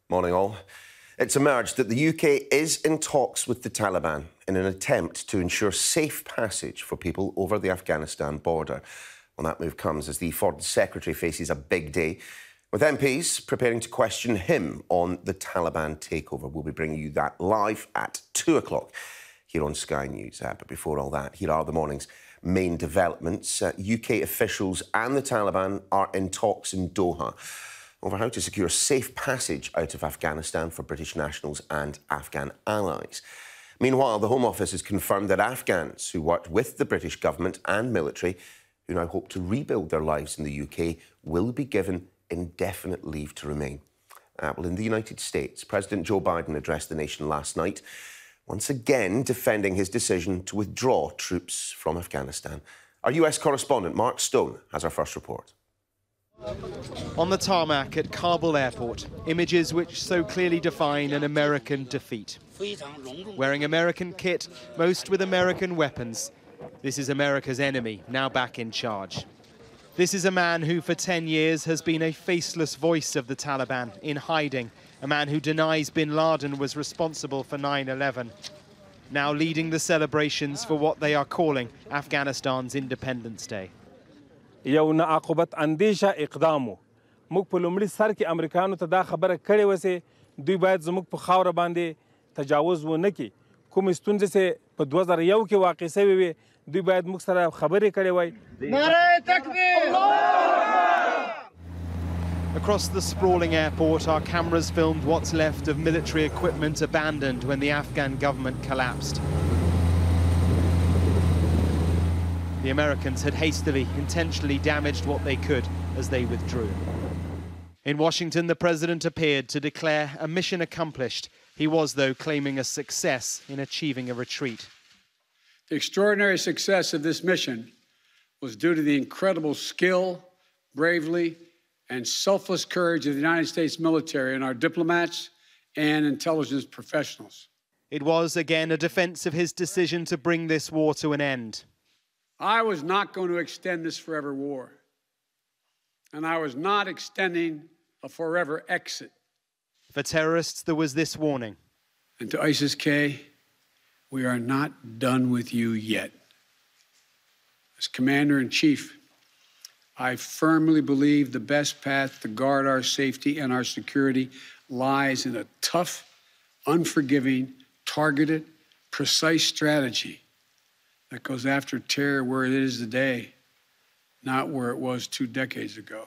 Morning all. It's emerged that the UK is in talks with the Taliban in an attempt to ensure safe passage for people over the Afghanistan border. Well, that move comes as the Foreign Secretary faces a big day, with MPs preparing to question him on the Taliban takeover. We'll be bringing you that live at 2 o'clock here on Sky News. But before all that, here are the morning's main developments. UK officials and the Taliban are in talks in Doha over how to secure safe passage out of Afghanistan for British nationals and Afghan allies. Meanwhile, the Home Office has confirmed that Afghans who worked with the British government and military, who now hope to rebuild their lives in the UK, will be given indefinite leave to remain. Well, in the United States, President Joe Biden addressed the nation last night, once again defending his decision to withdraw troops from Afghanistan. Our US correspondent, Mark Stone, has our first report. On the tarmac at Kabul airport, images which so clearly define an American defeat. Wearing American kit, most with American weapons. This is America's enemy, now back in charge. This is a man who for 10 years has been a faceless voice of the Taliban, in hiding. A man who denies bin Laden was responsible for 9/11. Now leading the celebrations for what they are calling Afghanistan's Independence Day. یو ناعقوبت اندیشه اقدامو موږ په لومړي سر کې امریکایانو ته دا خبره کړې وسه دوی باید زموږ په خاوره باندې تجاوز ونه کړي کوم ستونزې چې په 2001 کې واقع شوې وي دوی باید موږ سره خبرې کړې وای. نعره تکبیر! Across the sprawling airport, our cameras filmed what's left of military equipment abandoned when the Afghan government collapsed. The Americans had hastily, intentionally damaged what they could as they withdrew. In Washington, the president appeared to declare a mission accomplished. He was, though, claiming a success in achieving a retreat. The extraordinary success of this mission was due to the incredible skill, bravery, and selfless courage of the United States military and our diplomats and intelligence professionals. It was, again, a defense of his decision to bring this war to an end. I was not going to extend this forever war, and I was not extending a forever exit. For terrorists, there was this warning. And to ISIS-K, we are not done with you yet. As Commander-in-Chief, I firmly believe the best path to guard our safety and our security lies in a tough, unforgiving, targeted, precise strategy that goes after terror where it is today, not where it was 2 decades ago.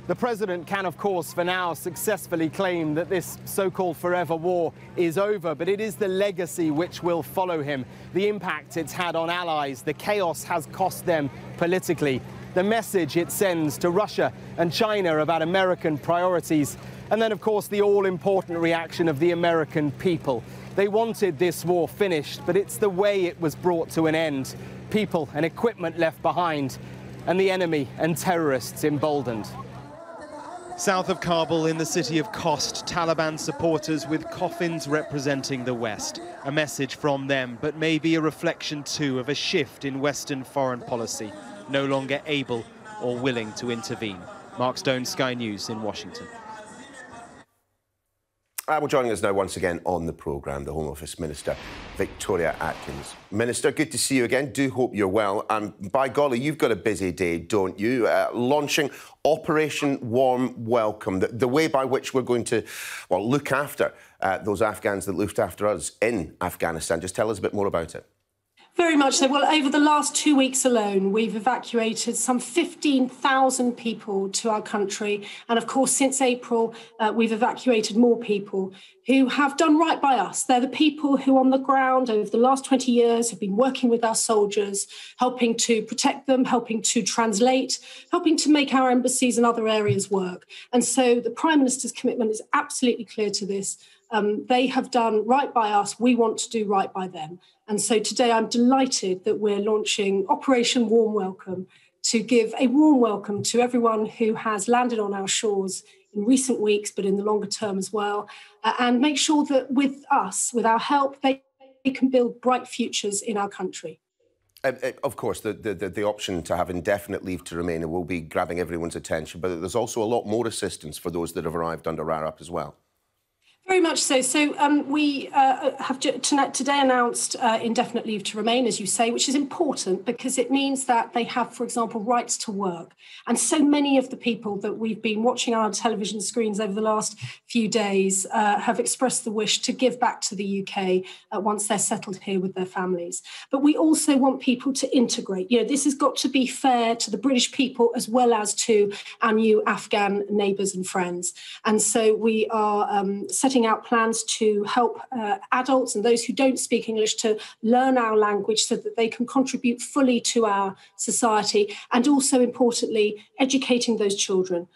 The president can, of course, for now successfully claim that this so-called forever war is over, but it is the legacy which will follow him, the impact it's had on allies, the chaos has cost them politically, the message it sends to Russia and China about American priorities, and then, of course, the all-important reaction of the American people. They wanted this war finished, but it's the way it was brought to an end. People and equipment left behind, and the enemy and terrorists emboldened. South of Kabul, in the city of Khost, Taliban supporters with coffins representing the West. A message from them, but maybe a reflection too of a shift in Western foreign policy, no longer able or willing to intervene. Mark Stone, Sky News in Washington. Well, joining us now once again on the programme, the Home Office Minister, Victoria Atkins. Minister, good to see you again. Do hope you're well. And by golly, you've got a busy day, don't you? Launching Operation Warm Welcome, the way by which we're going to, well, look after those Afghans that looked after us in Afghanistan. Just tell us a bit more about it. Very much so. Well, over the last 2 weeks alone, we've evacuated some 15,000 people to our country. And of course, since April, we've evacuated more people who have done right by us. They're the people who on the ground over the last 20 years have been working with our soldiers, helping to protect them, helping to translate, helping to make our embassies and other areas work. And so the Prime Minister's commitment is absolutely clear to this. They have done right by us. We want to do right by them. And so today I'm delighted that we're launching Operation Warm Welcome to give a warm welcome to everyone who has landed on our shores in recent weeks, but in the longer term as well, and make sure that with us, with our help, they can build bright futures in our country. Of course, the option to have indefinite leave to remain will be grabbing everyone's attention, but there's also a lot more assistance for those that have arrived under RARAP as well. Very much so. So we have today announced indefinite leave to remain, as you say, which is important because it means that they have, for example, rights to work. And so many of the people that we've been watching on our television screens over the last few days have expressed the wish to give back to the UK once they're settled here with their families. But we also want people to integrate. You know, this has got to be fair to the British people as well as to our new Afghan neighbours and friends. And so we are setting out plans to help adults and those who don't speak English to learn our language so that they can contribute fully to our society, and also, importantly, educating those children.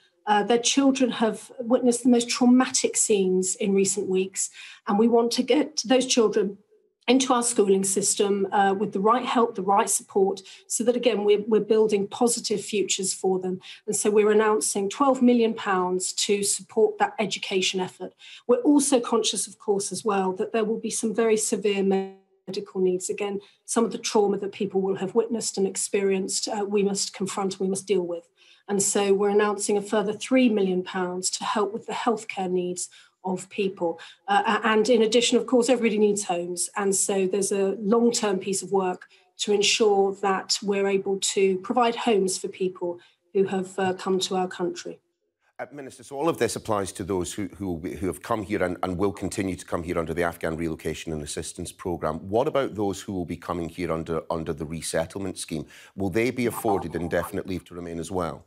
Their children have witnessed the most traumatic scenes in recent weeks, and we want to get those children into our schooling system with the right help, the right support, so that, again, we're building positive futures for them. And so we're announcing £12 million to support that education effort. We're also conscious, of course, as well, that there will be some very severe medical needs. Again, some of the trauma that people will have witnessed and experienced, we must confront, we must deal with. And so we're announcing a further £3 million to help with the healthcare needs of people. And in addition, of course, everybody needs homes. And so there's a long-term piece of work to ensure that we're able to provide homes for people who have come to our country. Minister, so all of this applies to those who have come here and will continue to come here under the Afghan Relocation and Assistance Programme. What about those who will be coming here under the resettlement scheme? Will they be afforded indefinite leave to remain as well?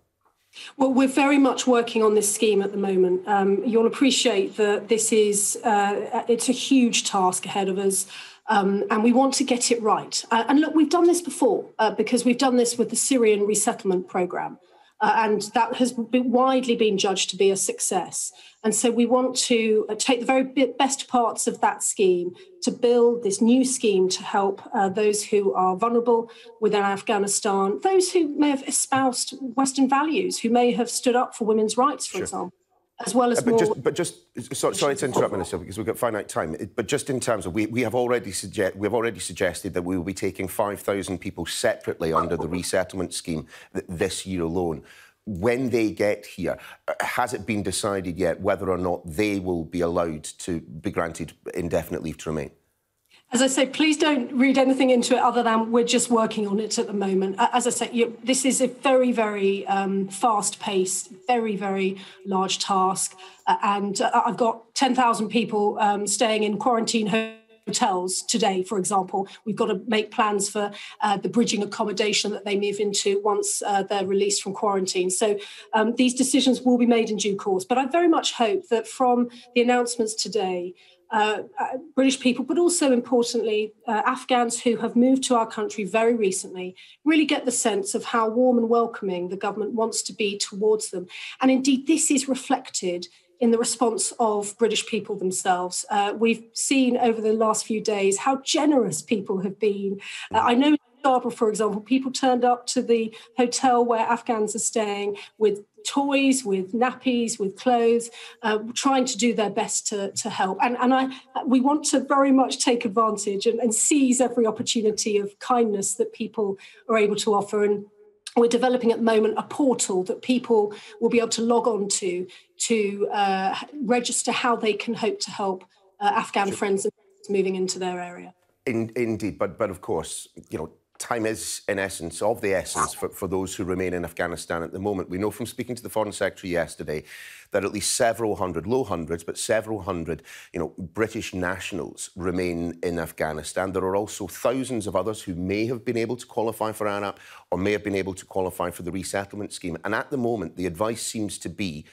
Well, we're very much working on this scheme at the moment. You'll appreciate that this is it's a huge task ahead of us, and we want to get it right. And look, we've done this before because we've done this with the Syrian resettlement programme. And that has widely been judged to be a success. And so we want to take the very best parts of that scheme to build this new scheme to help those who are vulnerable within Afghanistan, those who may have espoused Western values, who may have stood up for women's rights, for example. As well as sorry to interrupt, Minister, because we've got finite time. But just in terms of, we have already suggested that we will be taking 5,000 people separately under the resettlement scheme this year alone. When they get here, has it been decided yet whether or not they will be allowed to be granted indefinite leave to remain? As I say, please don't read anything into it other than we're just working on it at the moment. As I say, this is a very, very fast-paced, very, very large task. And I've got 10,000 people staying in quarantine hotels today, for example. We've got to make plans for the bridging accommodation that they move into once they're released from quarantine. So these decisions will be made in due course. But I very much hope that from the announcements today, British people, but also importantly, Afghans who have moved to our country very recently, really get the sense of how warm and welcoming the government wants to be towards them. And indeed, this is reflected in the response of British people themselves. We've seen over the last few days how generous people have been. I know in Scarborough, for example, people turned up to the hotel where Afghans are staying with toys, with nappies, with clothes, trying to do their best to help. And we want to very much take advantage and seize every opportunity of kindness that people are able to offer. And we're developing at the moment a portal that people will be able to log on to register how they can hope to help Afghan friends moving into their area. Indeed, but of course, time is, in essence, of the essence for those who remain in Afghanistan at the moment. We know from speaking to the Foreign Secretary yesterday that at least several hundred, low hundreds, but several hundred, British nationals remain in Afghanistan. There are also thousands of others who may have been able to qualify for ANAP or may have been able to qualify for the resettlement scheme. And at the moment, the advice seems to be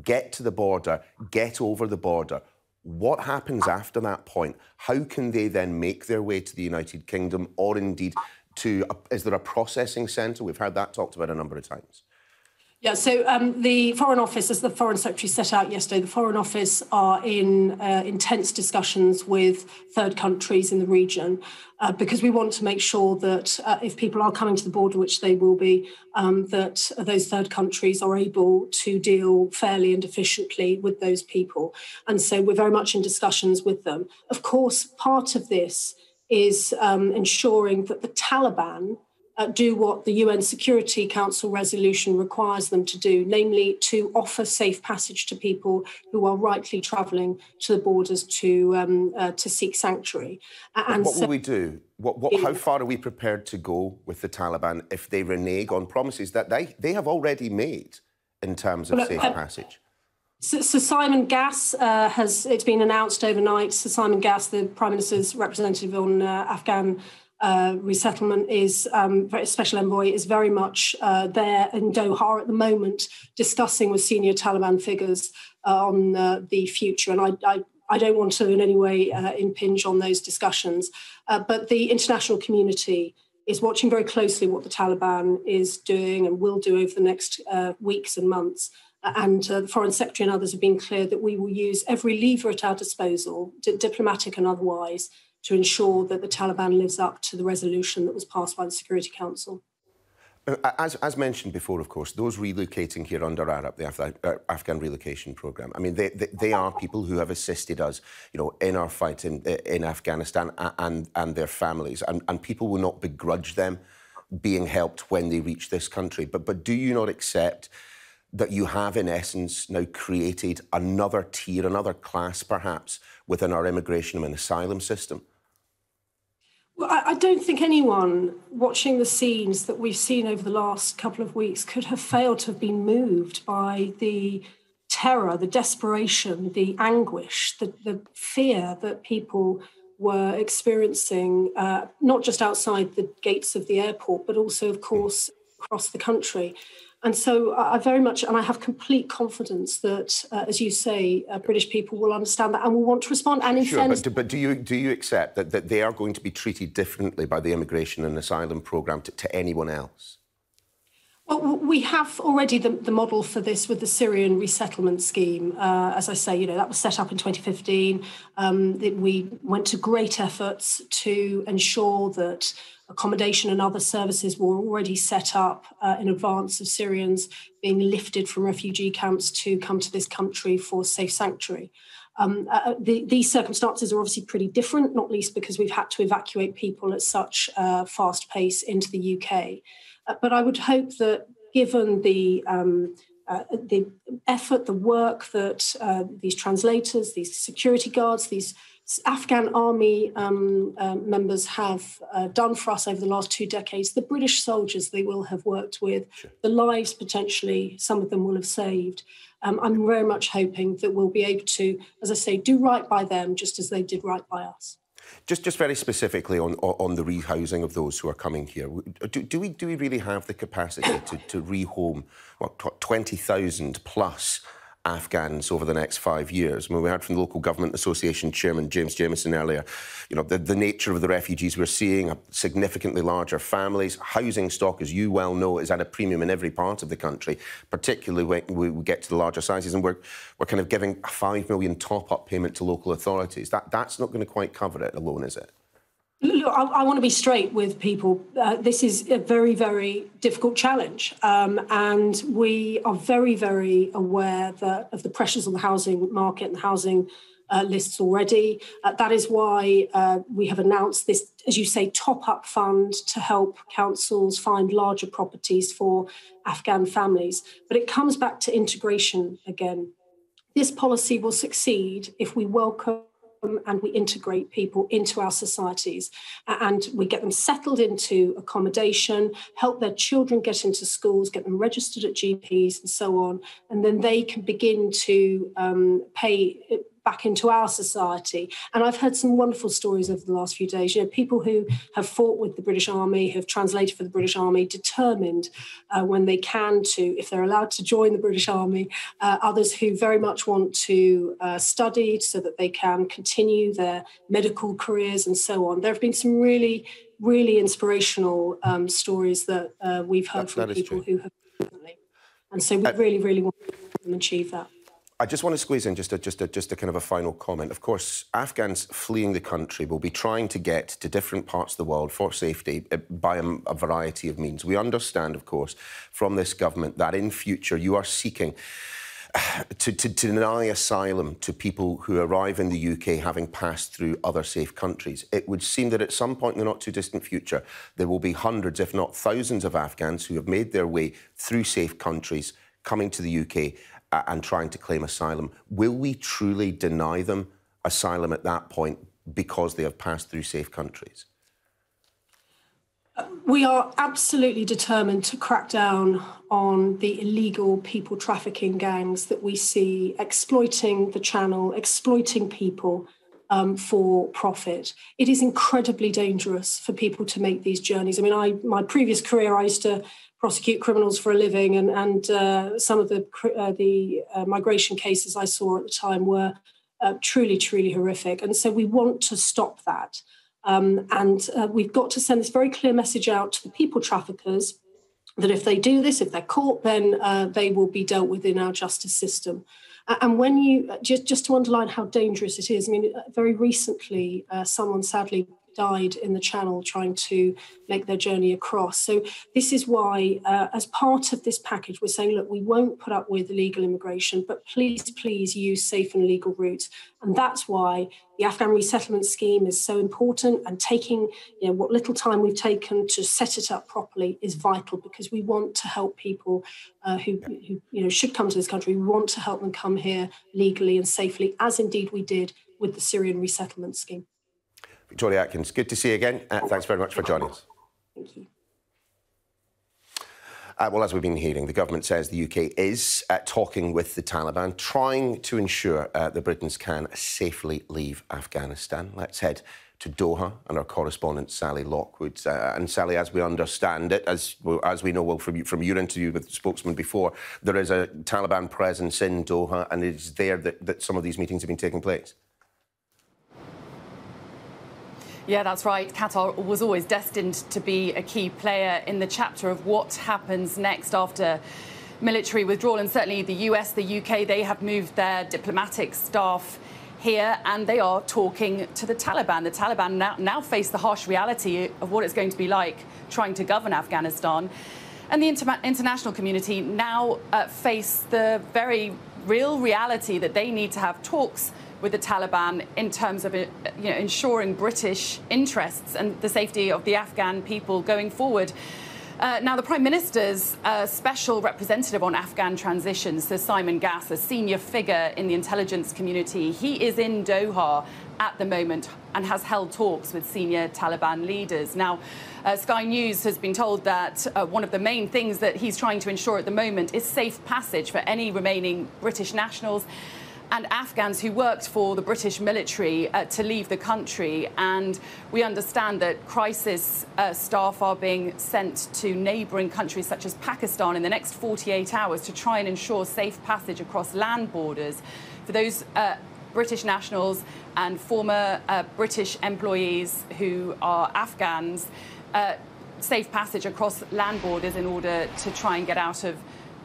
get to the border, get over the border. What happens after that point? How can they then make their way to the United Kingdom or indeed is there a processing centre? We've heard that talked about a number of times. Yeah, so the Foreign Office, as the Foreign Secretary set out yesterday, the Foreign Office are in intense discussions with third countries in the region because we want to make sure that if people are coming to the border, which they will be, that those third countries are able to deal fairly and efficiently with those people. And so we're very much in discussions with them. Of course, part of this is ensuring that the Taliban do what the UN Security Council resolution requires them to do, namely to offer safe passage to people who are rightly travelling to the borders to seek sanctuary. And what will we do? How far are we prepared to go with the Taliban if they renege on promises that they have already made in terms of safe passage? So Simon Gass it's been announced overnight. So Simon Gass, the Prime Minister's representative on Afghan resettlement, is special envoy, is very much there in Doha at the moment, discussing with senior Taliban figures on the future. And I don't want to in any way impinge on those discussions, but the international community is watching very closely what the Taliban is doing and will do over the next weeks and months. And the Foreign Secretary and others have been clear that we will use every lever at our disposal, diplomatic and otherwise, to ensure that the Taliban lives up to the resolution that was passed by the Security Council. As mentioned before, of course, those relocating here under ARAP, the Afghan relocation programme, I mean, they are people who have assisted us, in our fight in Afghanistan and their families, and people will not begrudge them being helped when they reach this country. But do you not accept that you have, in essence, now created another tier, another class, perhaps, within our immigration and asylum system? Well, I don't think anyone watching the scenes that we've seen over the last couple of weeks could have failed to have been moved by the terror, the desperation, the anguish, the fear that people were experiencing, not just outside the gates of the airport, but also, of course, across the country. And so I very much, and I have complete confidence that, as you say, British people will understand that and will want to respond. And in fairness, but do you accept that they are going to be treated differently by the immigration and asylum programme to anyone else? Well, we have already the model for this with the Syrian resettlement scheme. As I say, that was set up in 2015. We went to great efforts to ensure that accommodation and other services were already set up in advance of Syrians being lifted from refugee camps to come to this country for safe sanctuary. These circumstances are obviously pretty different, not least because we've had to evacuate people at such a fast pace into the UK. But I would hope that, given the effort, the work that these translators, these security guards, these Afghan army members have done for us over the last 2 decades, the British soldiers they will have worked with, the lives potentially some of them will have saved. I'm very much hoping that we'll be able to, as I say, do right by them just as they did right by us. Just very specifically on the rehousing of those who are coming here, do we really have the capacity to rehome 20,000 plus Afghans over the next 5 years? I mean, we heard from the Local Government Association Chairman James Jamieson earlier, the nature of the refugees we're seeing, significantly larger families. Housing stock, as you well know, is at a premium in every part of the country, particularly when we get to the larger sizes, and we're kind of giving a $5 million top-up payment to local authorities. That's not going to quite cover it alone, is it? Look, I want to be straight with people. This is a very, very difficult challenge. And we are very, very aware of the pressures on the housing market and the housing lists already. That is why we have announced this, as you say, top-up fund to help councils find larger properties for Afghan families. But it comes back to integration again. This policy will succeed if we welcome and we integrate people into our societies and we get them settled into accommodation, help their children get into schools, get them registered at GPs and so on, and then they can begin to pay back into our society. And I've heard some wonderful stories over the last few days. People who have fought with the British Army, have translated for the British Army, determined when they can to, if they're allowed to join the British Army, others who very much want to study so that they can continue their medical careers and so on. There have been some really, really inspirational stories that we've heard from people who have. And so we really, really want to achieve that. I just want to squeeze in just a kind of a final comment. Of course, Afghans fleeing the country will be trying to get to different parts of the world for safety by a variety of means. We understand, of course, from this government that in future you are seeking to deny asylum to people who arrive in the UK having passed through other safe countries. It would seem that at some point in the not-too-distant future, there will be hundreds, if not thousands, of Afghans who have made their way through safe countries, coming to the UK and trying to claim asylum. Will we truly deny them asylum at that point because they have passed through safe countries? We are absolutely determined to crack down on the illegal people trafficking gangs that we see exploiting the channel, exploiting people for profit. It is incredibly dangerous for people to make these journeys. I mean, my previous career, I used to prosecute criminals for a living, and some of the migration cases I saw at the time were truly, truly horrific. And so we want to stop that. We've got to send this very clear message out to the people traffickers that if they do this, if they're caught, then they will be dealt with in our justice system. And when you, just to underline how dangerous it is, I mean, very recently, someone sadly died in the Channel trying to make their journey across. So this is why, as part of this package, we're saying, look, we won't put up with illegal immigration, but please, please use safe and legal routes. And that's why the Afghan resettlement scheme is so important, and taking what little time we've taken to set it up properly is vital, because we want to help people who should come to this country. We want to help them come here legally and safely, as indeed we did with the Syrian resettlement scheme. Victoria Atkins, good to see you again. Thanks very much for joining us. Thank you. Well, as we've been hearing, the government says the UK is talking with the Taliban, trying to ensure the Britons can safely leave Afghanistan. Let's head to Doha and our correspondent, Sally Lockwood. And Sally, as we understand it, as we know from your interview with the spokesman before, there is a Taliban presence in Doha, and it is there that some of these meetings have been taking place. Yeah, that's right. Qatar was always destined to be a key player in the chapter of what happens next after military withdrawal. And certainly the US, the UK, they have moved their diplomatic staff here, and they are talking to the Taliban. The Taliban now face the harsh reality of what it's going to be like trying to govern Afghanistan. And the international community now face the very real reality that they need to have talks with the Taliban in terms of ensuring British interests and the safety of the Afghan people going forward. Now, the Prime Minister's special representative on Afghan transitions, Sir Simon Gass, a senior figure in the intelligence community, he is in Doha at the moment and has held talks with senior Taliban leaders. Now, Sky News has been told that one of the main things that he's trying to ensure at the moment is safe passage for any remaining British nationals and Afghans who worked for the British military to leave the country. And we understand that crisis staff are being sent to neighbouring countries such as Pakistan in the next 48 hours to try and ensure safe passage across land borders for those British nationals and former British employees who are Afghans, safe passage across land borders in order to try and get out of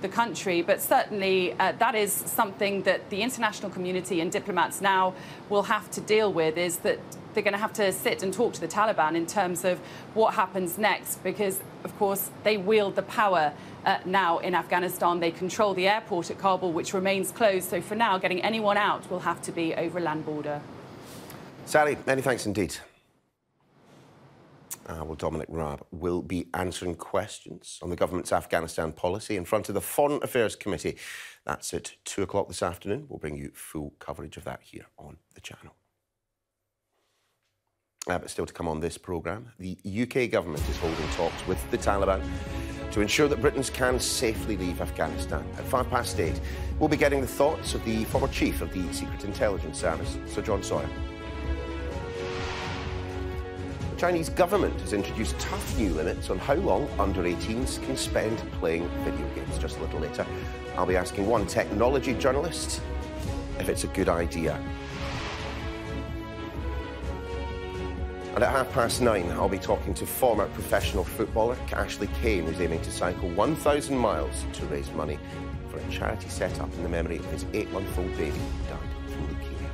the country. But certainly that is something that the international community and diplomats now will have to deal with, is that they're going to have to sit and talk to the Taliban in terms of what happens next, because, of course, they wield the power now in Afghanistan. They control the airport at Kabul, which remains closed. So for now, getting anyone out will have to be over a land border. Sally, many thanks indeed. Well, Dominic Raab will be answering questions on the government's Afghanistan policy in front of the Foreign Affairs Committee. That's at 2 o'clock this afternoon. We'll bring you full coverage of that here on the channel. But still to come on this programme, the UK government is holding talks with the Taliban to ensure that Britons can safely leave Afghanistan. At 8:05, we'll be getting the thoughts of the former chief of the Secret Intelligence Service, Sir John Sawyer. The Chinese government has introduced tough new limits on how long under-18s can spend playing video games. Just a little later, I'll be asking one technology journalist if it's a good idea. And at 9:30, I'll be talking to former professional footballer Ashley Kane, who's aiming to cycle 1,000 miles to raise money for a charity set up in the memory of his 8-month-old baby who died from leukemia.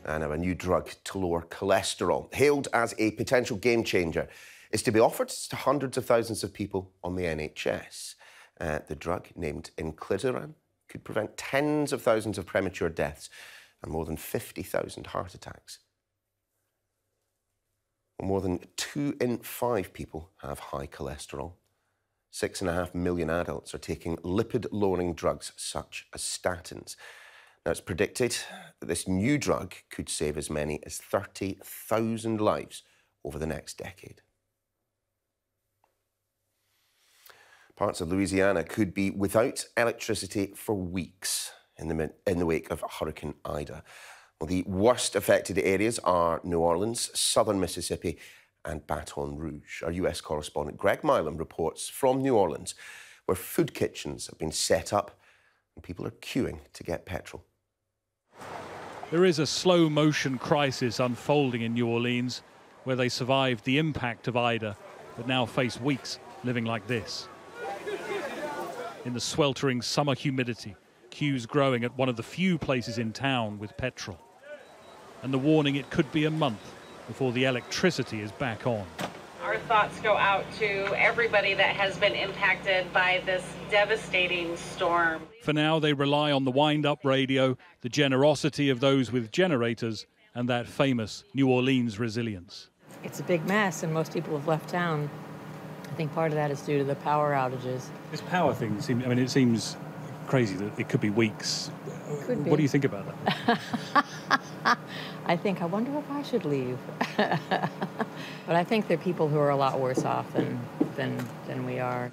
And now a new drug to lower cholesterol, hailed as a potential game changer, is to be offered to hundreds of thousands of people on the NHS. The drug, named inclisiran, could prevent tens of thousands of premature deaths and more than 50,000 heart attacks. More than 2 in 5 people have high cholesterol. 6.5 million adults are taking lipid-lowering drugs such as statins. Now, it's predicted that this new drug could save as many as 30,000 lives over the next decade. Parts of Louisiana could be without electricity for weeks in the wake of Hurricane Ida. Well, the worst affected areas are New Orleans, southern Mississippi and Baton Rouge. Our US correspondent Greg Milam reports from New Orleans, where food kitchens have been set up and people are queuing to get petrol. There is a slow-motion crisis unfolding in New Orleans, where they survived the impact of Ida, but now face weeks living like this. In the sweltering summer humidity, queues growing at one of the few places in town with petrol. And the warning it could be a month before the electricity is back on. Our thoughts go out to everybody that has been impacted by this devastating storm. For now, they rely on the wind-up radio, the generosity of those with generators, and that famous New Orleans resilience. It's a big mess, and most people have left town. I think part of that is due to the power outages. This power thing, it seems crazy that it could be weeks. Could be. What do you think about that? I wonder if I should leave. But I think there are people who are a lot worse off than we are.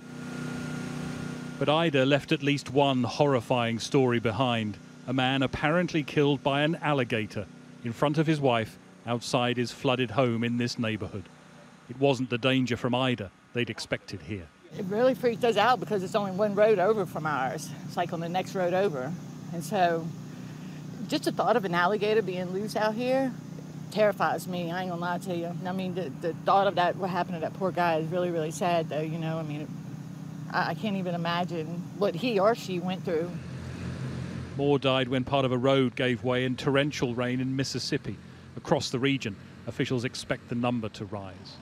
But Ida left at least one horrifying story behind. A man apparently killed by an alligator in front of his wife outside his flooded home in this neighborhood. It wasn't the danger from Ida they'd expected here. It really freaked us out because it's only one road over from ours. It's like on the next road over. And so just the thought of an alligator being loose out here terrifies me. I ain't gonna lie to you. I mean, the thought of that, what happened to that poor guy is really, really sad though, you know. I mean, I can't even imagine what he or she went through. More died when part of a road gave way in torrential rain in Mississippi. Across the region, officials expect the number to rise.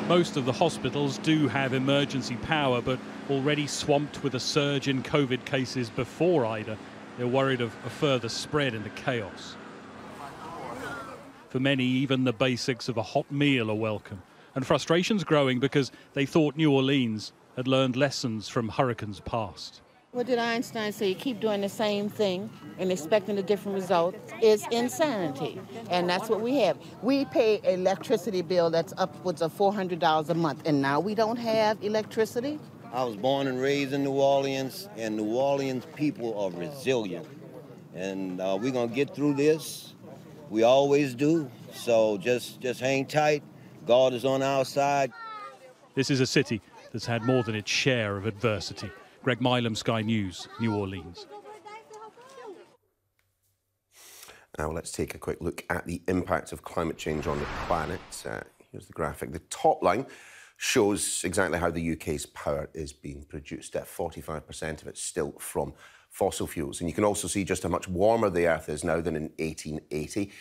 Most of the hospitals do have emergency power, but already swamped with a surge in COVID cases before Ida, they're worried of a further spread in the chaos. For many, even the basics of a hot meal are welcome. And frustration's growing because they thought New Orleans had learned lessons from hurricanes past. What did Einstein say? You keep doing the same thing and expecting a different result is insanity. And that's what we have. We pay an electricity bill that's upwards of $400 a month, and now we don't have electricity. I was born and raised in New Orleans, and New Orleans people are resilient. And we're going to get through this. We always do. So just hang tight. God is on our side. This is a city that's had more than its share of adversity. Greg Milam, Sky News, New Orleans. Now let's take a quick look at the impact of climate change on the planet. Here's the graphic. The top line shows exactly how the UK's power is being produced. 45% of it still from fossil fuels. And you can also see just how much warmer the Earth is now than in 1880,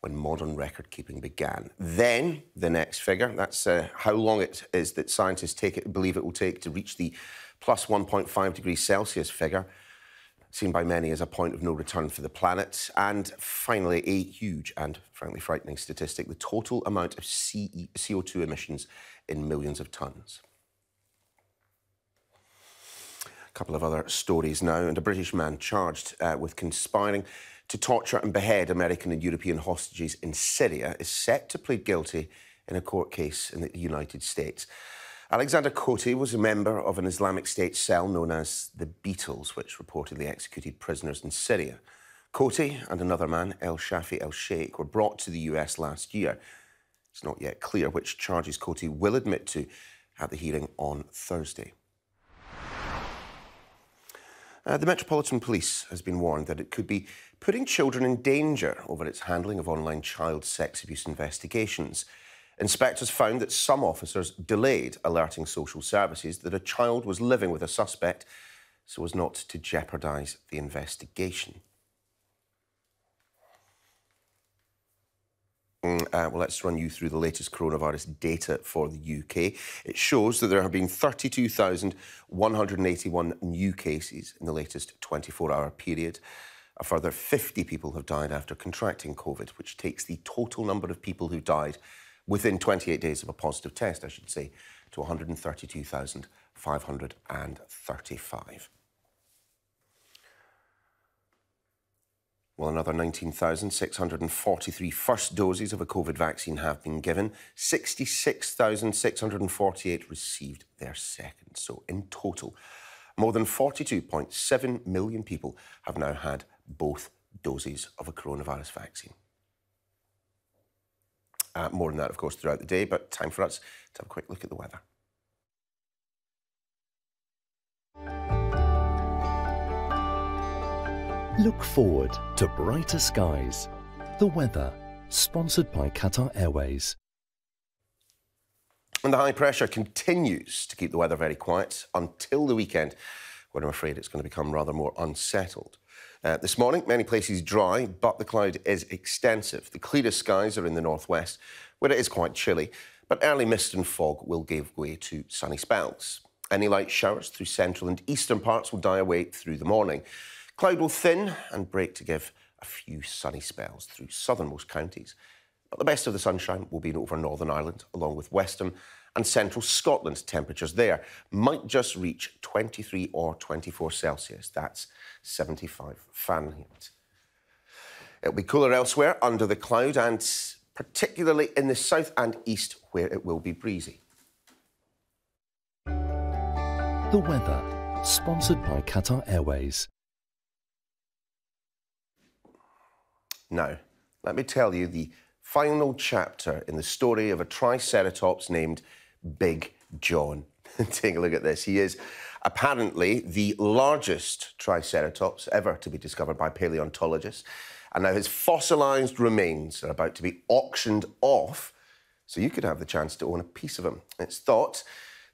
when modern record-keeping began. Then, the next figure, that's how long it is that scientists believe it will take to reach the plus 1.5 degrees Celsius figure, seen by many as a point of no return for the planet. And finally, a huge and frankly frightening statistic, the total amount of CO2 emissions in millions of tonnes. A couple of other stories now, and a British man charged with conspiring to torture and behead American and European hostages in Syria is set to plead guilty in a court case in the United States. Alexander Cote was a member of an Islamic State cell known as the Pupils, which reportedly executed prisoners in Syria. Cote and another man, El Shafi El Sheikh, were brought to the US last year. It's not yet clear which charges Cote will admit to at the hearing on Thursday. The Metropolitan Police has been warned that it could be putting children in danger over its handling of online child sex abuse investigations. Inspectors found that some officers delayed alerting social services that a child was living with a suspect so as not to jeopardise the investigation. Well, let's run you through the latest coronavirus data for the UK. It shows that there have been 32,181 new cases in the latest 24-hour period. A further 50 people have died after contracting COVID, which takes the total number of people who died within 28 days of a positive test, I should say, to 132,535. Well, another 19,643 first doses of a COVID vaccine have been given. 66,648 received their second. So in total, more than 42.7 million people have now had both doses of a coronavirus vaccine. More than that, of course, throughout the day, but time for us to have a quick look at the weather. Look forward to brighter skies. The weather, sponsored by Qatar Airways. And the high pressure continues to keep the weather very quiet until the weekend, when I'm afraid it's going to become rather more unsettled. This morning, many places dry, but the cloud is extensive. The clearest skies are in the northwest, where it is quite chilly, but early mist and fog will give way to sunny spells. Any light showers through central and eastern parts will die away through the morning. Cloud will thin and break to give a few sunny spells through southernmost counties. But the best of the sunshine will be over Northern Ireland, along with Western and Central Scotland. Temperatures there might just reach 23 or 24 Celsius. That's 75 Fahrenheit. It'll be cooler elsewhere under the cloud, and particularly in the south and east, where it will be breezy. The weather, sponsored by Qatar Airways. Now, let me tell you the final chapter in the story of a triceratops named Big John. Take a look at this. He is apparently the largest triceratops ever to be discovered by paleontologists. And now his fossilised remains are about to be auctioned off, so you could have the chance to own a piece of him. It's thought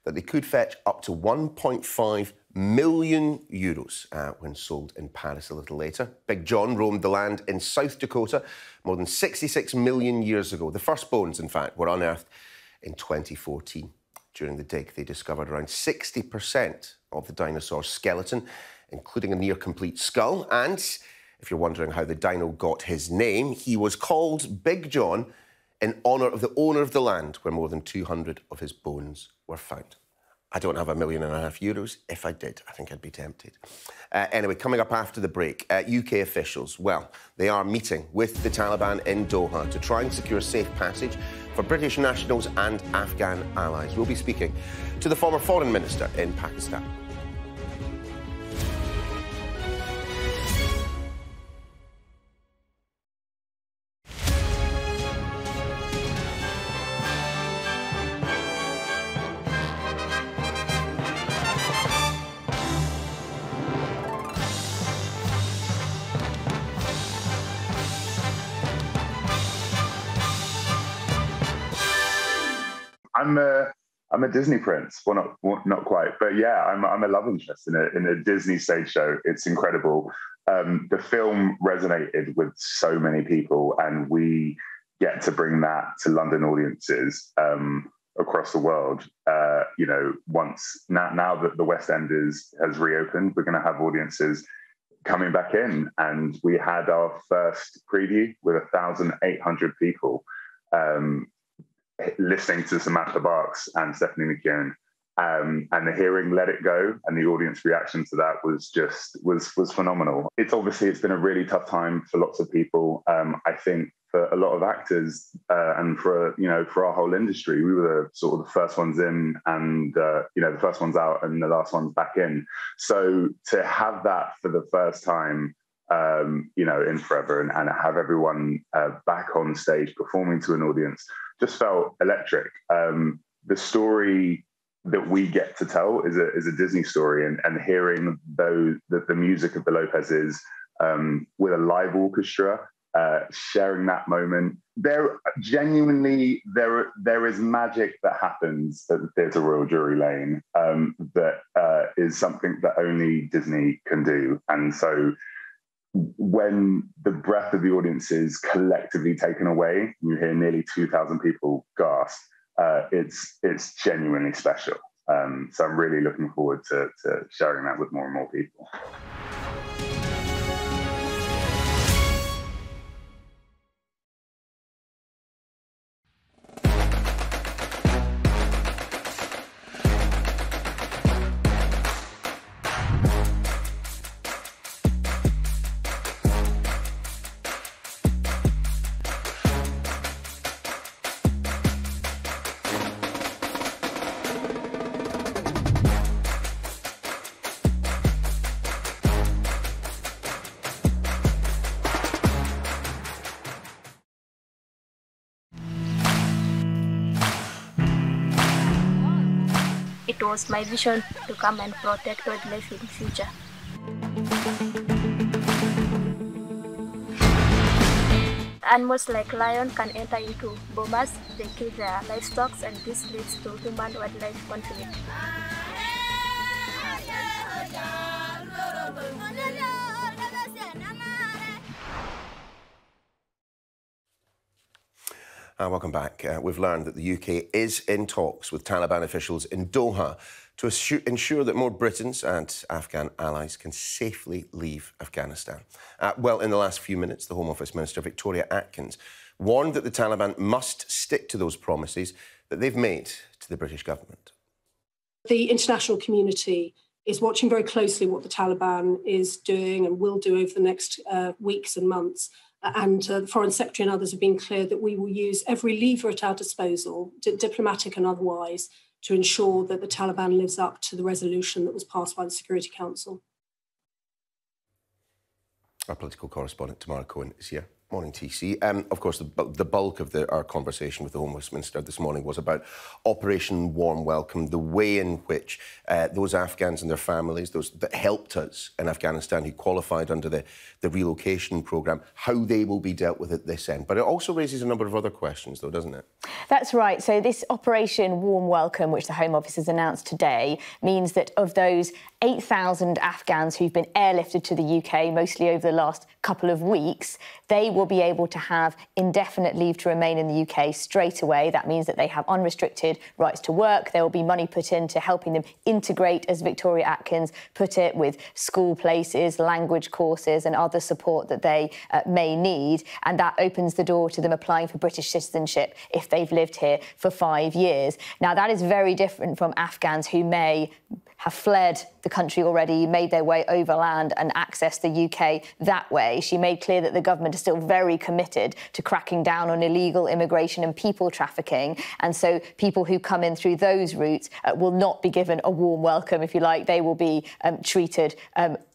that they could fetch up to 1.5 million euros when sold in Paris a little later. Big John roamed the land in South Dakota more than 66 million years ago. The first bones, in fact, were unearthed in 2014. During the dig, they discovered around 60% of the dinosaur's skeleton, including a near-complete skull. And if you're wondering how the dino got his name, he was called Big John in honour of the owner of the land where more than 200 of his bones were found. I don't have €1.5 million. If I did, I think I'd be tempted. Anyway, coming up after the break, UK officials, well, they are meeting with the Taliban in Doha to try and secure safe passage for British nationals and Afghan allies. We'll be speaking to the former foreign minister in Pakistan. I'm a Disney prince. Well, not quite, but yeah, I'm a love interest in a Disney stage show. It's incredible. The film resonated with so many people, and we get to bring that to London audiences across the world. Once now that the West End has reopened, we're going to have audiences coming back in, and we had our first preview with 1,800 people. Listening to Samantha Barks and Stephanie McKeown, and hearing Let It Go and the audience reaction to that was phenomenal. It's been a really tough time for lots of people. I think for a lot of actors and for our whole industry, we were sort of the first ones in and the first ones out and the last ones back in. So to have that for the first time, in forever and have everyone back on stage performing to an audience just felt electric. The story that we get to tell is a Disney story, and hearing the music of the Lopez's with a live orchestra, sharing that moment. There is magic that happens at the Theatre Royal Drury Lane that is something that only Disney can do. And so when the breath of the audience is collectively taken away, you hear nearly 2,000 people gasp. It's genuinely special. So I'm really looking forward to sharing that with more and more people. It was my vision to come and protect wildlife in the future. Animals like lion can enter into bomas, they kill their livestock, and this leads to human-wildlife conflict. Welcome back. We've learned that the UK is in talks with Taliban officials in Doha to ensure that more Britons and Afghan allies can safely leave Afghanistan. Well, in the last few minutes, the Home Office Minister, Victoria Atkins, warned that the Taliban must stick to those promises that they've made to the British government. The international community is watching very closely what the Taliban is doing and will do over the next weeks and months. And the Foreign Secretary and others have been clear that we will use every lever at our disposal, diplomatic and otherwise, to ensure that the Taliban lives up to the resolution that was passed by the Security Council. Our political correspondent, Tamara Cohen, is here. Morning, TC. Of course, the bulk of our conversation with the Home Office Minister this morning was about Operation Warm Welcome, the way in which those Afghans and their families, those that helped us in Afghanistan, who qualified under the relocation programme, how they will be dealt with at this end. But it also raises a number of other questions, though, doesn't it? That's right. So this Operation Warm Welcome, which the Home Office has announced today, means that of those 8,000 Afghans who've been airlifted to the UK, mostly over the last couple of weeks, they will be able to have indefinite leave to remain in the UK straight away. That means that they have unrestricted rights to work. There will be money put into helping them integrate, as Victoria Atkins put it, with school places, language courses and other support that they may need. And that opens the door to them applying for British citizenship if they've lived here for 5 years. Now, that is very different from Afghans who may have fled the country already, made their way overland and accessed the UK that way. She made clear that the government is still very committed to cracking down on illegal immigration and people trafficking. And so people who come in through those routes will not be given a warm welcome, if you like. They will be treated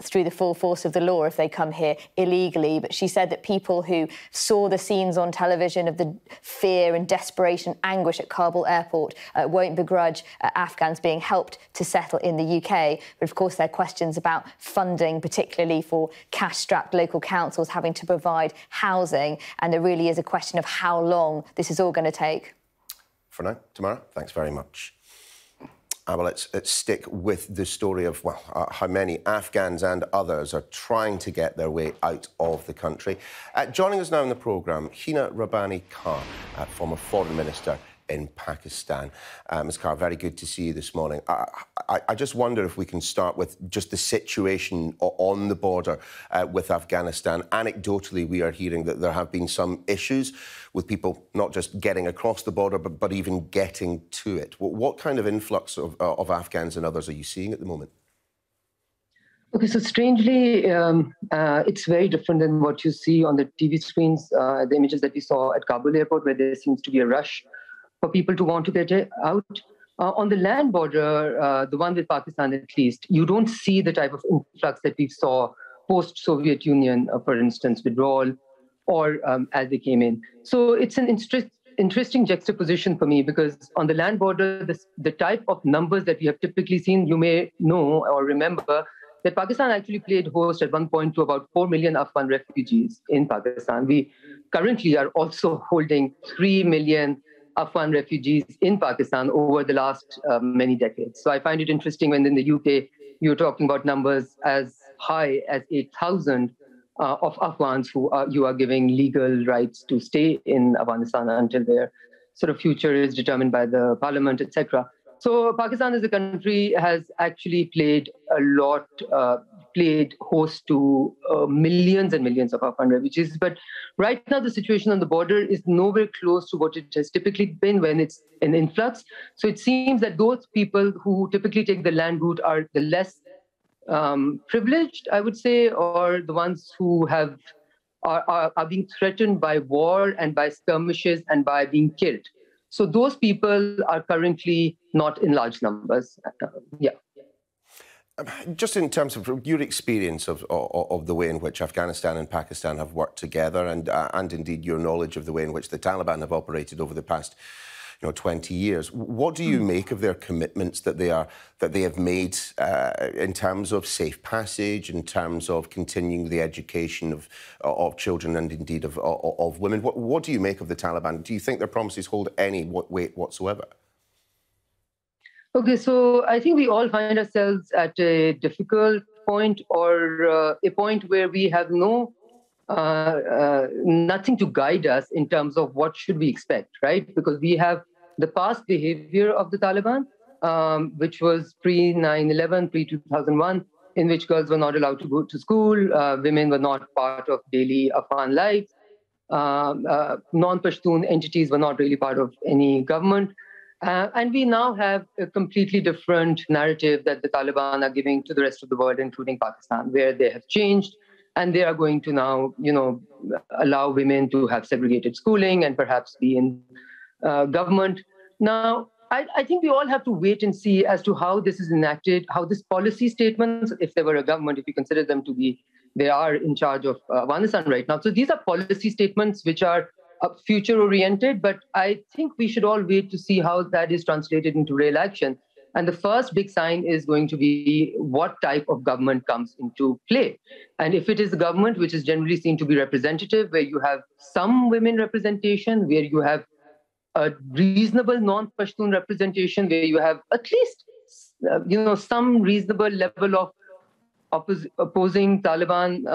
through the full force of the law if they come here illegally. But she said that people who saw the scenes on television of the fear and desperation, anguish at Kabul airport won't begrudge Afghans being helped to settle in the UK. But of course, there are questions about funding, particularly for cash-strapped local councils having to provide housing. And there really is a question of how long this is all going to take. For now, Tamara, thanks very much. Well, let's stick with the story of, how many Afghans and others are trying to get their way out of the country. Joining us now in the programme, Hina Rabbani Khan, former Foreign Minister in Pakistan. Ms. Carr, very good to see you this morning. I just wonder if we can start with just the situation on the border with Afghanistan. Anecdotally, we are hearing that there have been some issues with people not just getting across the border, but even getting to it. What kind of influx of Afghans and others are you seeing at the moment? Okay, so strangely, it's very different than what you see on the TV screens, the images that we saw at Kabul airport, where there seems to be a rush for people to want to get out. On the land border, the one with Pakistan at least, you don't see the type of influx that we saw post-Soviet Union, for instance, withdrawal, or as they came in. So it's an interesting juxtaposition for me, because on the land border, the type of numbers that we have typically seen, you may know or remember that Pakistan actually played host at one point to about 4 million Afghan refugees in Pakistan. We currently are also holding 3 million Afghan refugees in Pakistan over the last many decades. So I find it interesting when in the UK, you're talking about numbers as high as 8,000 of Afghans who you are giving legal rights to stay in Afghanistan until their sort of future is determined by the parliament, etc. So Pakistan as a country has actually played host to millions and millions of Afghan refugees. But right now, the situation on the border is nowhere close to what it has typically been when it's an influx. So it seems that those people who typically take the land route are the less privileged, I would say, or the ones who are being threatened by war and by skirmishes and by being killed. So those people are currently not in large numbers. Just in terms of your experience of the way in which Afghanistan and Pakistan have worked together, and indeed your knowledge of the way in which the Taliban have operated over the past 20 years, what do you make of their commitments that they have made in terms of safe passage, in terms of continuing the education of children and indeed of women? What do you make of the Taliban? Do you think their promises hold any weight whatsoever? Okay, so I think we all find ourselves at a difficult point, or a point where we have nothing to guide us in terms of what should we expect, right? Because we have the past behavior of the Taliban, which was pre-9/11, pre-2001, in which girls were not allowed to go to school, women were not part of daily Afghan life, non-Pashtun entities were not really part of any government. And we now have a completely different narrative that the Taliban are giving to the rest of the world, including Pakistan, where they have changed. And they are going to now, allow women to have segregated schooling and perhaps be in government. Now, I think we all have to wait and see as to how this is enacted, how this policy statements, if they were a government, if you consider them to be, they are in charge of Afghanistan right now. So these are policy statements which are future-oriented, but I think we should all wait to see how that is translated into real action. And the first big sign is going to be what type of government comes into play. And if it is a government which is generally seen to be representative, where you have some women representation, where you have a reasonable non-Pashtun representation, where you have at least, some reasonable level of opposing Taliban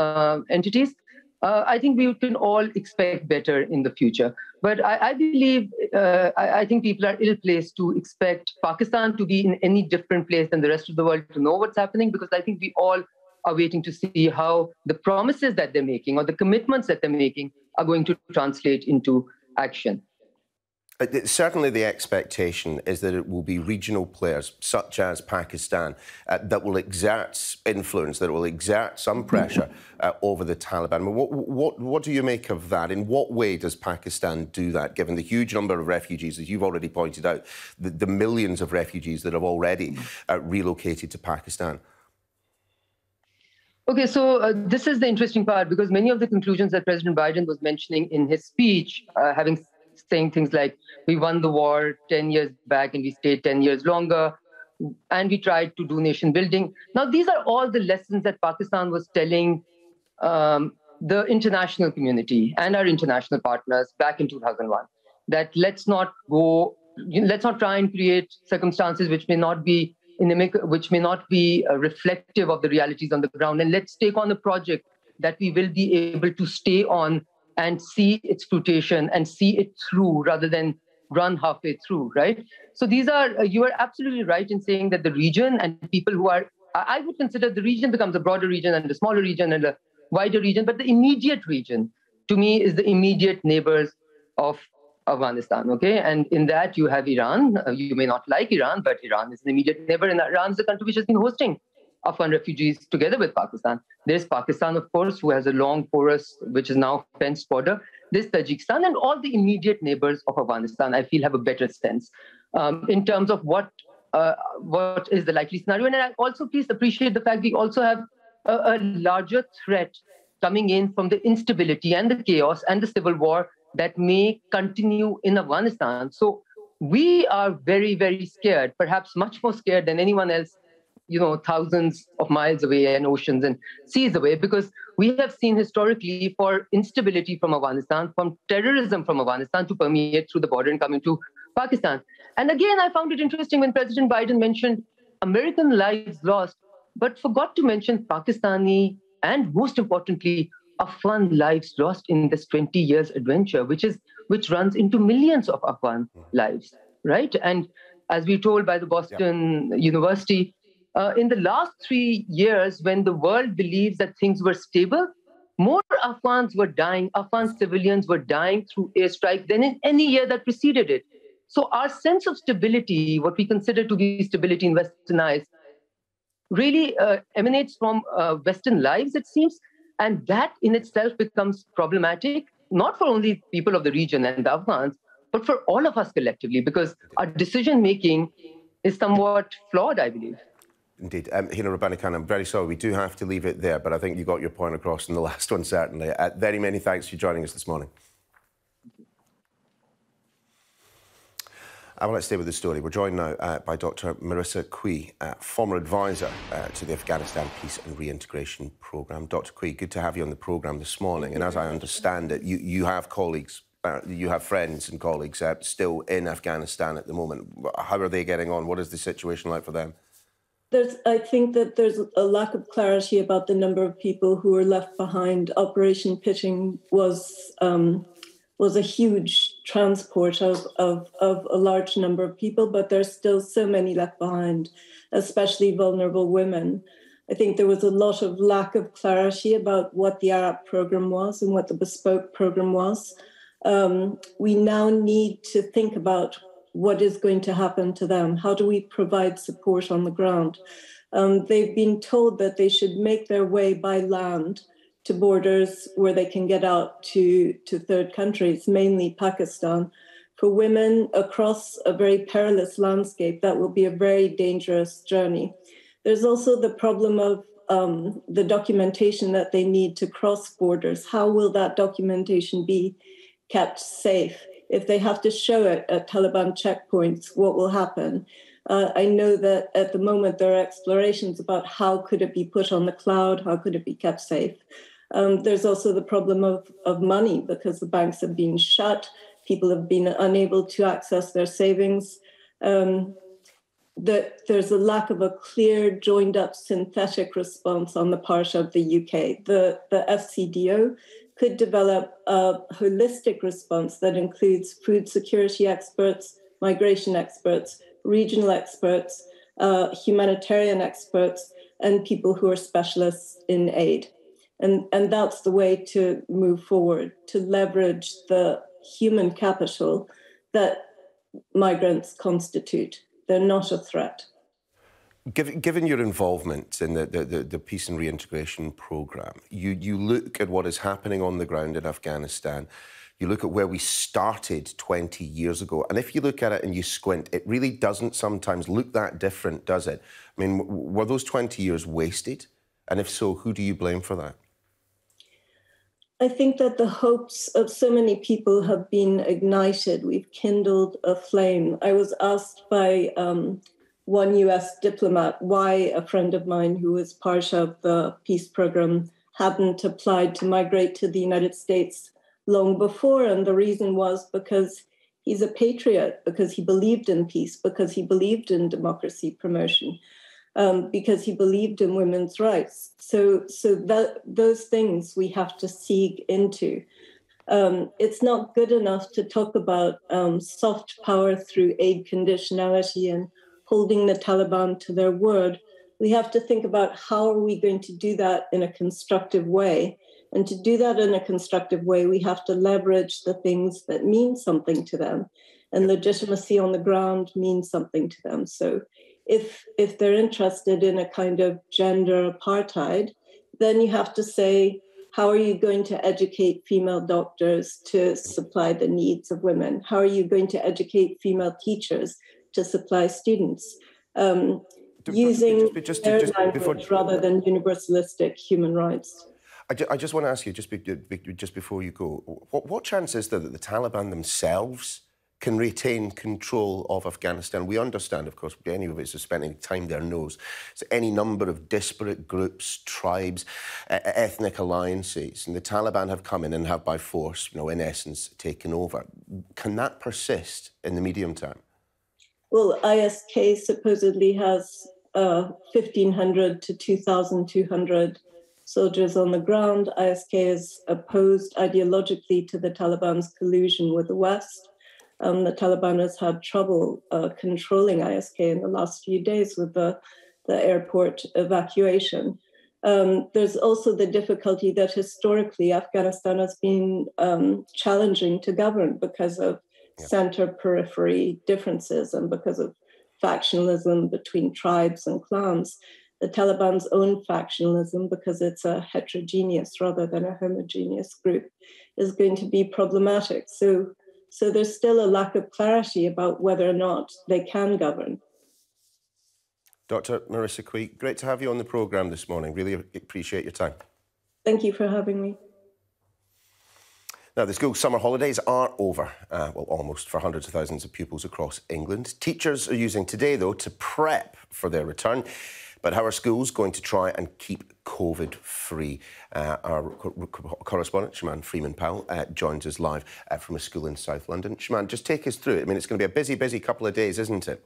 entities, I think we can all expect better in the future. But I believe, I think people are ill-placed to expect Pakistan to be in any different place than the rest of the world to know what's happening, because I think we all are waiting to see how the promises that they're making or the commitments that they're making are going to translate into action. Certainly the expectation is that it will be regional players, such as Pakistan, that will exert influence, that will exert some pressure over the Taliban. What do you make of that? In what way does Pakistan do that, given the huge number of refugees, as you've already pointed out, the millions of refugees that have already relocated to Pakistan? Okay, so this is the interesting part, because many of the conclusions that President Biden was mentioning in his speech, saying things like, we won the war 10 years back and we stayed 10 years longer, and we tried to do nation building. Now, these are all the lessons that Pakistan was telling the international community and our international partners back in 2001, that let's not try and create circumstances which may not be reflective of the realities on the ground, and let's take on a project that we will be able to stay on and see its fruition and see it through rather than run halfway through, right? So you are absolutely right in saying that the region and people who are, I would consider the region becomes a broader region and a smaller region and a wider region, but the immediate region to me is the immediate neighbors of Afghanistan, okay? And in that you have Iran. You may not like Iran, but Iran is an immediate neighbor, and Iran is a country which has been hosting Afghan refugees together with Pakistan. There's Pakistan, of course, who has a long, porous, which is now fenced border. There's Tajikistan, and all the immediate neighbors of Afghanistan, I feel, have a better sense in terms of what is the likely scenario. And I also please appreciate the fact we also have a larger threat coming in from the instability and the chaos and the civil war that may continue in Afghanistan. So we are very, very scared, perhaps much more scared than anyone else, thousands of miles away and oceans and seas away, because we have seen historically for instability from Afghanistan, from terrorism from Afghanistan to permeate through the border and come into Pakistan. And again, I found it interesting when President Biden mentioned American lives lost, but forgot to mention Pakistani and, most importantly, Afghan lives lost in this 20 years adventure, which runs into millions of Afghan lives, right? And as we told by the Boston University, in the last 3 years, when the world believes that things were stable, more Afghans were dying, Afghan civilians were dying through airstrike than in any year that preceded it. So our sense of stability, what we consider to be stability in Western eyes, really emanates from Western lives, it seems. And that in itself becomes problematic, not for only people of the region and the Afghans, but for all of us collectively, because our decision-making is somewhat flawed, I believe. Indeed. Hina Rabbani Khan, I'm very sorry, we do have to leave it there, but I think you got your point across in the last one, certainly. Very many thanks for joining us this morning. Well, let's stay with the story. We're joined now by Dr. Marissa Qi, former advisor to the Afghanistan Peace and Reintegration Programme. Dr. Qi, good to have you on the programme this morning. And as I understand it, you have colleagues, you have friends and colleagues still in Afghanistan at the moment. How are they getting on? What is the situation like for them? I think that there's a lack of clarity about the number of people who were left behind. Operation Pitching was a huge transport of a large number of people, but there's still so many left behind, especially vulnerable women. I think there was a lot of lack of clarity about what the Arab program was and what the bespoke program was. We now need to think about what is going to happen to them. How do we provide support on the ground? They've been told that they should make their way by land to borders where they can get out to third countries, mainly Pakistan. For women across a very perilous landscape, that will be a very dangerous journey. There's also the problem of the documentation that they need to cross borders. How will that documentation be kept safe? If they have to show it at Taliban checkpoints, what will happen? I know that at the moment there are explorations about how could it be put on the cloud, how could it be kept safe. There's also the problem of money, because the banks have been shut, people have been unable to access their savings. There's a lack of a clear, joined-up synthetic response on the part of the UK. The FCDO could develop a holistic response that includes food security experts, migration experts, regional experts, humanitarian experts, and people who are specialists in aid. And that's the way to move forward, to leverage the human capital that migrants constitute. They're not a threat. Given your involvement in the Peace and Reintegration Programme, you look at what is happening on the ground in Afghanistan, you look at where we started 20 years ago, and if you look at it and you squint, it really doesn't sometimes look that different, does it? I mean, were those 20 years wasted? And if so, who do you blame for that? I think that the hopes of so many people have been ignited. We've kindled a flame. I was asked by one US diplomat why a friend of mine who was part of the peace program hadn't applied to migrate to the United States long before. And the reason was because he's a patriot, because he believed in peace, because he believed in democracy promotion, because he believed in women's rights. So those things we have to seek into. It's not good enough to talk about soft power through aid conditionality and holding the Taliban to their word. We have to think about how are we going to do that in a constructive way. And to do that in a constructive way, we have to leverage the things that mean something to them. And legitimacy on the ground means something to them. So if they're interested in a kind of gender apartheid, then you have to say, how are you going to educate female doctors to supply the needs of women? How are you going to educate female teachers to supply students? Using their language rather than universalistic human rights. I just want to ask you, just before you go, what chance is there that the Taliban themselves can retain control of Afghanistan? We understand, of course, any of us who spent any time there knows, so any number of disparate groups, tribes, ethnic alliances, and the Taliban have come in and have by force, in essence, taken over. Can that persist in the medium term? Well, ISK supposedly has 1,500 to 2,200 soldiers on the ground. ISK is opposed ideologically to the Taliban's collusion with the West. The Taliban has had trouble controlling ISK in the last few days with the airport evacuation. There's also the difficulty that historically Afghanistan has been challenging to govern because of center-periphery differences and because of factionalism between tribes and clans. The Taliban's own factionalism, because it's a heterogeneous rather than a homogeneous group, is going to be problematic. So there's still a lack of clarity about whether or not they can govern. Dr. Marissa Qi, great to have you on the programme this morning. Really appreciate your time. Thank you for having me. Now, the school summer holidays are over, well, almost, for hundreds of thousands of pupils across England. Teachers are using today, though, to prep for their return. But how are schools going to try and keep COVID-free? Our correspondent, Shaman Freeman-Powell, joins us live from a school in South London. Shaman, just take us through it. I mean, it's going to be a busy, busy couple of days, isn't it?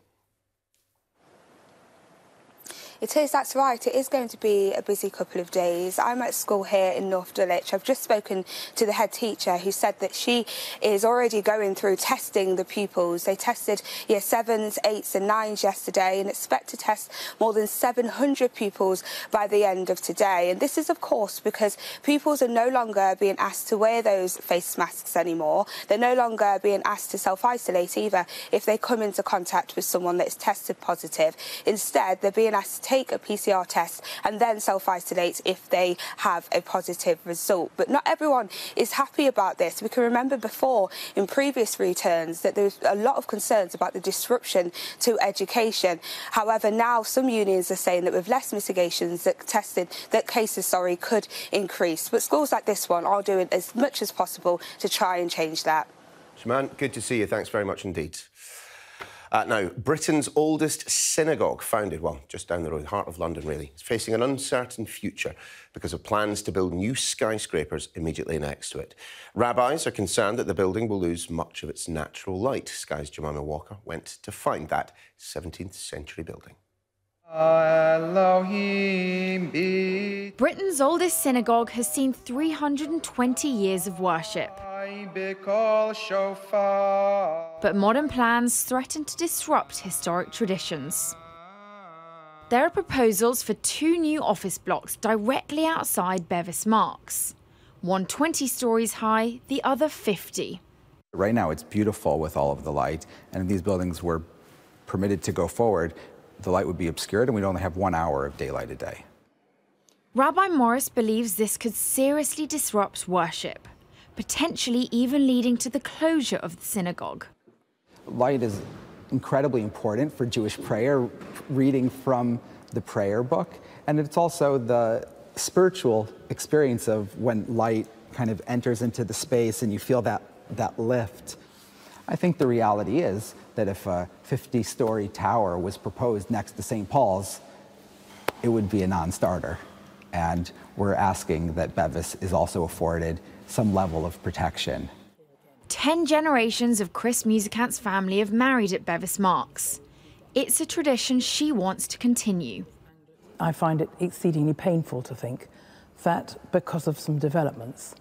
It is, that's right. It is going to be a busy couple of days. I'm at school here in North Dulwich. I've just spoken to the head teacher who said that she is already going through testing the pupils. They tested year 7s, 8s and 9s yesterday and expect to test more than 700 pupils by the end of today. And this is, of course, because pupils are no longer being asked to wear those face masks anymore. They're no longer being asked to self-isolate either if they come into contact with someone that is tested positive. Instead, they're being asked to take a PCR test and then self-isolate if they have a positive result. But not everyone is happy about this. We can remember before, in previous returns, that there was a lot of concerns about the disruption to education. However, now some unions are saying that with less mitigations, that cases could increase. But schools like this one are doing as much as possible to try and change that. Shaman, good to see you. Thanks very much indeed. Now, Britain's oldest synagogue, founded, well, just down the road, heart of London, really, is facing an uncertain future because of plans to build new skyscrapers immediately next to it. Rabbis are concerned that the building will lose much of its natural light. Sky's Jemima Walker went to find that 17th century building. Britain's oldest synagogue has seen 320 years of worship. But modern plans threaten to disrupt historic traditions. There are proposals for 2 new office blocks directly outside Bevis Marks. One 20 stories high, the other 50. Right now it's beautiful with all of the light, and if these buildings were permitted to go forward, the light would be obscured and we'd only have 1 hour of daylight a day. Rabbi Morris believes this could seriously disrupt worship, potentially even leading to the closure of the synagogue. Light is incredibly important for Jewish prayer, reading from the prayer book, and it's also the spiritual experience of when light kind of enters into the space and you feel that lift. I think the reality is that if a 50-story tower was proposed next to St. Paul's, it would be a non-starter. And we're asking that Bevis is also afforded some level of protection. 10 generations of Chris Musicant's family have married at Bevis Marks. It's a tradition she wants to continue. I find it exceedingly painful to think that because of some developments,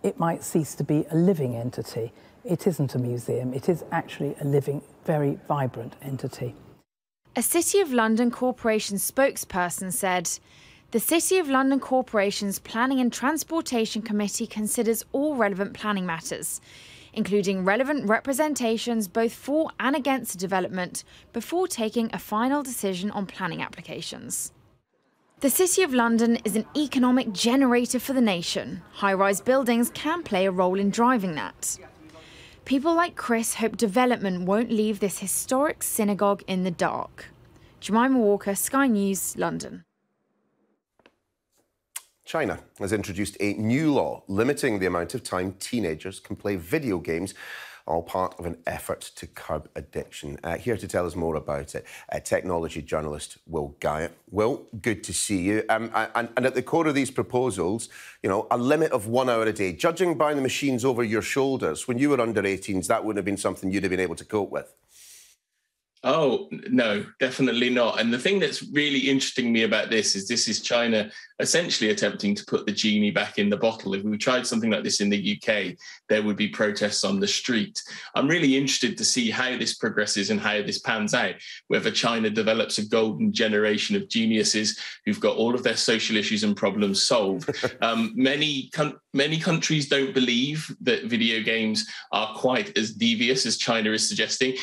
it might cease to be a living entity. It isn't a museum, it is actually a living, very vibrant entity. A City of London Corporation spokesperson said, "The City of London Corporation's Planning and Transportation Committee considers all relevant planning matters, including relevant representations both for and against the development, before taking a final decision on planning applications." The City of London is an economic generator for the nation. High-rise buildings can play a role in driving that. People like Chris hope development won't leave this historic synagogue in the dark. Jemima Walker, Sky News, London. China has introduced a new law limiting the amount of time teenagers can play video games, all part of an effort to curb addiction. Here to tell us more about it, technology journalist Will Guyatt. Will, good to see you. And at the core of these proposals, you know, a limit of 1 hour a day. Judging by the machines over your shoulders, when you were under 18s, that wouldn't have been something you'd have been able to cope with. Oh, no, definitely not. And the thing that's really interesting me about this is China essentially attempting to put the genie back in the bottle. If we tried something like this in the UK, there would be protests on the street. I'm really interested to see how this progresses and how this pans out, whether China develops a golden generation of geniuses who've got all of their social issues and problems solved. Many countries don't believe that video games are quite as devious as China is suggesting.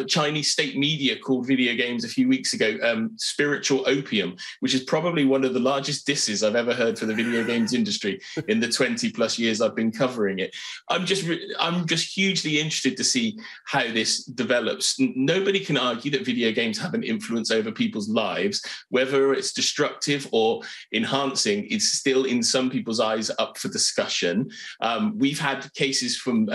Chinese state media called video games a few weeks ago spiritual opium, which is probably one of the largest disses I've ever heard for the video games industry in the 20 plus years I've been covering it. I'm just hugely interested to see how this develops. Nobody can argue that video games have an influence over people's lives. Whether it's destructive or enhancing, it's still in some people's eyes up for discussion. We've had cases from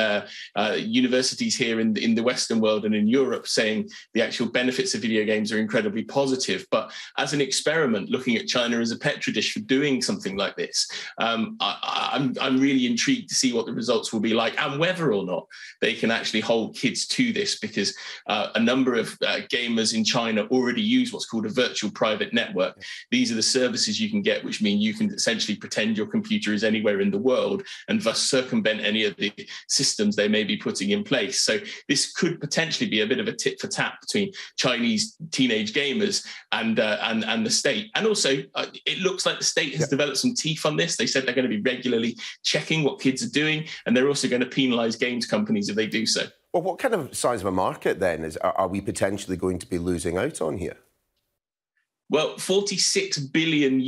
universities here in the Western world and in Europe saying the actual benefits of video games are incredibly positive. But as an experiment, looking at China as a petri dish for doing something like this, I'm really intrigued to see what the results will be like and whether or not they can actually hold kids to this, because a number of gamers in China already use what's called a virtual private network. These are the services you can get, which mean you can essentially pretend your computer is anywhere in the world and thus circumvent any of the systems they may be putting in place. So this could potentially be a bit of a tit for tat between Chinese teenage gamers and the state. And also, it looks like the state has developed some teeth on this. They said they're going to be regularly checking what kids are doing, and they're also going to penalise games companies if they do so. Well, what kind of size of a market then are we potentially going to be losing out on here? Well, $46 billion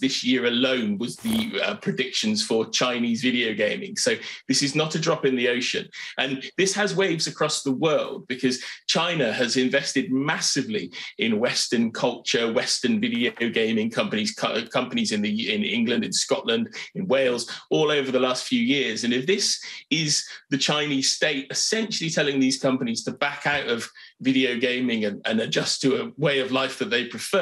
this year alone was the predictions for Chinese video gaming. So this is not a drop in the ocean. And this has waves across the world because China has invested massively in Western culture, Western video gaming companies in England, in Scotland, in Wales, all over the last few years. And if this is the Chinese state essentially telling these companies to back out of video gaming and adjust to a way of life that they prefer,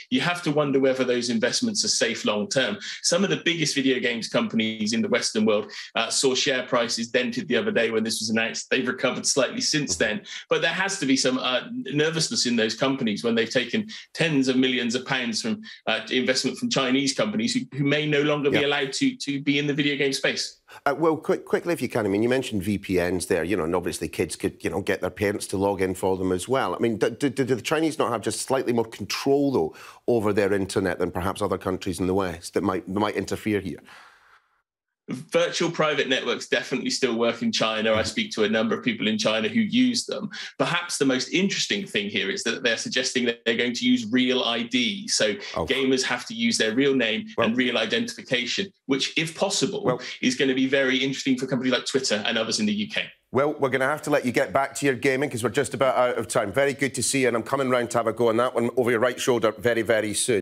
you have to wonder whether those investments are safe long term. Some of the biggest video games companies in the Western world saw share prices dented the other day when this was announced. They've recovered slightly since then, but there has to be some nervousness in those companies when they've taken tens of millions of pounds from investment from Chinese companies who may no longer be allowed to be in the video game space. Well, quickly, if you can. I mean, you mentioned VPNs there, and obviously kids could, get their parents to log in for them as well. I mean, do the Chinese not have just slightly more control, though, over their internet than perhaps other countries in the West that might interfere here? Virtual private networks definitely still work in China. I speak to a number of people in China who use them. Perhaps the most interesting thing here is that they're suggesting that they're going to use real ID. So gamers have to use their real name and real identification, which, if possible, is going to be very interesting for companies like Twitter and others in the UK. Well, we're going to have to let you get back to your gaming because we're just about out of time. Very good to see you, and I'm coming round to have a go on that one over your right shoulder very, very soon.